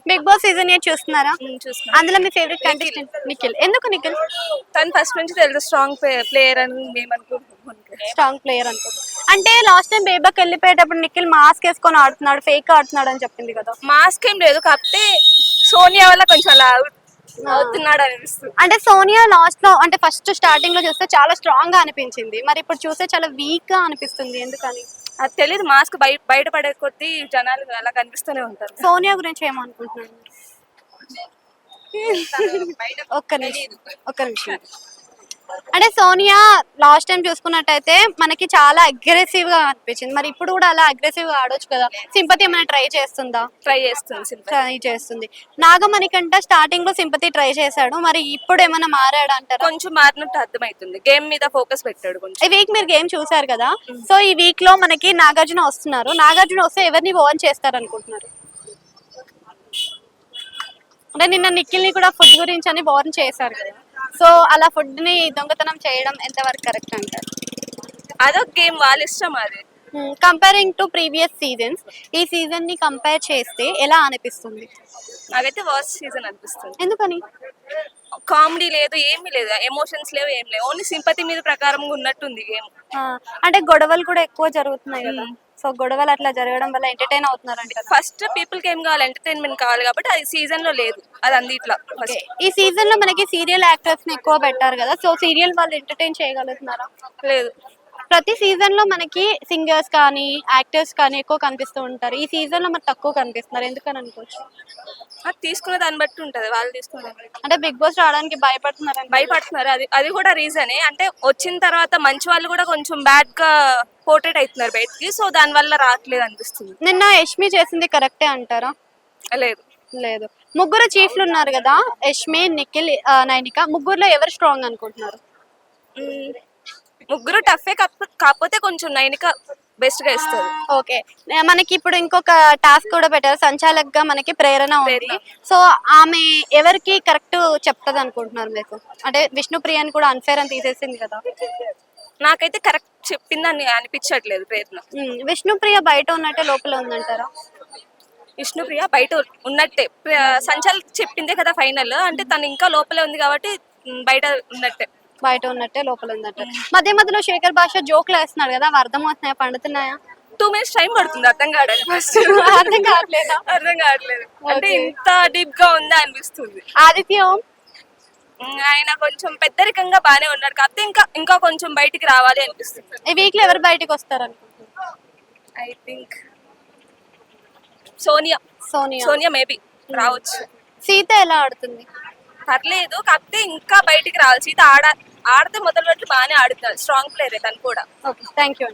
Big boss season 8 చూస్తున్నారా? చూస్తున్నా. అందులో మీ ఫేవరెట్ కంటెస్టెంట్ నిఖిల్. ఎందుకు నిఖిల్ తను ఫస్ట్ నుంచి తెలుసు స్ట్రాంగ్ ప్లేయర్ అని మేము అనుకుంటున్నాం. స్ట్రాంగ్ ప్లేయర్ అనుకో? అంటే లాస్ట్ టైం బేబాకి వెళ్ళిపోయేటప్పుడు నిఖిల్ మాస్క్ వేసుకొని ఆడుతున్నాడు, ఫేక్ ఆడుతున్నాడు అని చెప్పింది కదా. మాస్క్ ఏం లేదు, కాకపోతే సోనియా వల్ల కొంచెం అలా అవుతున్నాడు అనిపిస్తుంది. అంటే సోనియా లాస్ట్ లో అంటే ఫస్ట్ స్టార్టింగ్ లో చూస్తే చాలా స్ట్రాంగ్ గా అనిపించింది, మరి ఇప్పుడు చూస్తే చాలా వీక్ గా అనిపిస్తుంది. ఎందుకని అది తెలియదు, మాస్క్ బయటపడే కొద్దీ జనాలు అలా కనిపిస్తూనే ఉంటారు. సోనియా గురించి ఏమనుకుంటున్నాను? ఒక్క నిమిషం. అంటే సోనియా లాస్ట్ టైం చూసుకున్నట్టయితే మనకి చాలా అగ్రెసివ్ గా అనిపించింది, మరి ఇప్పుడు కూడా అలా అగ్రెసివ్ గా ఆడొచ్చు కదా. సింపతి ఏమైనా ట్రై చేస్తుందా? ట్రై చేస్తుంది. నాగమణి కంటే స్టార్టింగ్ లో సింపతి ట్రై చేశాడు, మరి ఇప్పుడు ఏమైనా మారాడు అంటారా? కొంచెం మారినట్టు అర్థమవుతుంది, గేమ్ మీద ఫోకస్ పెట్టాడు కొంచెం. ఈ వీక్ మీరు గేమ్ చూసారు కదా, సో ఈ వీక్ లో మనకి నాగార్జున వస్తున్నారు. నాగార్జున వస్తే ఎవరిని ఓన్ చేస్తారు అనుకుంటున్నారు? అంటే నిన్న నిఖిల్ ని కూడా ఫుడ్ గురించి అని బోర్న్ చేశారు కదా, సో అలా ఫుడ్ ని దొంగతనం చేయడం ఎంతవరకు కరెక్ట్ అంటారు? అదొక గేమ్, వాళ్ళ ఇష్టం అది. కంపేరింగ్ టు ప్రీవియస్ సీజన్స్, ఈ సీజన్ ని కంపేర్ చేస్తే ఎలా అనిపిస్తుంది? నాకైతే వర్స్ట్ సీజన్ అనిపిస్తుంది. ఎందుకని? కామెడీ లేదు, ఏమీ లేదు, ఎమోషన్స్ లేవు, ఏం లేవు, ఓన్లీ సింపతి మీద ప్రకారం ఉన్నట్టుంది గేమ్. అంటే గొడవలు కూడా ఎక్కువ జరుగుతున్నాయి కదా, సో గొడవలు అట్లా జరగడం వల్ల ఎంటర్టైన్ అవుతున్నారు అంటే ఫస్ట్ పీపుల్ కి ఏం కావాలి, ఎంటర్టైన్మెంట్ కావాలి, కాబట్టి అది సీజన్ లో లేదు, అది అందిట్లా. ఈ సీజన్ లో మనకి సీరియల్ యాక్టర్స్ ని ఎక్కువ పెట్టారు కదా, సో సీరియల్ వాళ్ళు ఎంటర్టైన్ చేయగలుగుతున్నారా? లేదు. ప్రతి సీజన్ లో మనకి సింగర్స్ కానీ యాక్టర్స్ కానీ ఎక్కువ కనిపిస్తూ ఉంటారు, ఈ సీజన్ లో మరి తక్కువ కనిపిస్తున్నారు, ఎందుకని అనుకోవచ్చు? అది తీసుకునే దాన్ని బట్టి ఉంటది, వాళ్ళు తీసుకునే దాన్ని బట్టి. అంటే బిగ్ బాస్ రావడానికి భయపడుతున్నారు, అది కూడా రీజనే. అంటే వచ్చిన తర్వాత మంచి వాళ్ళు కూడా కొంచెం బ్యాడ్ గా పోర్ట్రేట్ అవుతున్నారు బయటికి, సో దాని వల్ల రావట్లేదు అనిపిస్తుంది. నిన్న యష్మి చేసింది కరెక్టే అంటారా? లేదు. ముగ్గురు చీఫ్లు ఉన్నారు కదా, యష్మి, నిఖిల్, నైనిక, ముగ్గురులో ఎవరు స్ట్రాంగ్ అనుకుంటున్నారు? ముగ్గురు టఫే, కాకపోతే కొంచెం నైనిక బెస్ట్ గా ఇస్తారు. ఓకే, మనకి ఇప్పుడు ఇంకొక టాస్క్ కూడా పెట్టారు, సంచాలక్ గా మనకి ప్రేరణ ఉంది. సో ఆమె ఎవరికి కరెక్ట్ చెప్తుంది అనుకుంటున్నారు మీకు? అంటే విష్ణుప్రియని కూడా అన్ఫేర్ అని తీసేసింది కదా. నాకైతే కరెక్ట్ చెప్పిందని అనిపించట్లేదు ప్రేరణ. విష్ణుప్రియ బయట ఉన్నట్టే లోపల ఉందంటారా? విష్ణుప్రియ బయట ఉన్నట్టే, సంచాలక్ చెప్పిందే కదా ఫైనల్, అంటే తను ఇంకా లోపలే ఉంది కాబట్టి బయట ఉన్నట్టే లోపల ఉందంట. మధ్య మధ్యలో శేఖర్ భాష జోక్లు వేస్తున్నాడు కదా, అవి అర్థం అవుతున్నాయా, పండుతున్నాయా? 2 minutes టైం పడుతుంది అర్థం కావడానికి. అర్థం కావట్లేదు. అంటే ఇంత డీప్ గా ఉందా అనిపిస్తుంది. ఆదిత్య ఆయన కొంచెం పెద్దరికంగా బానే ఉన్నాడు, కాకపోతే ఇంకా కొంచెం బయటికి రావాలి అనిపిస్తుంది. ఈ వీక్ లో ఎవరు బయటికి వస్తారు అనుకుంటున్నారు? ఐ థింక్ సోనియా మేబీ రావచ్చు. సీత ఎలా ఆడుతుంది? పర్లేదు, కాకపోతే ఇంకా బయటికి రావాలి. సీత ఆడితే మొదలు పెట్టి బాగానే ఆడుతుంది, స్ట్రాంగ్ ప్లేయర్ తను కూడా. Okay, thank you.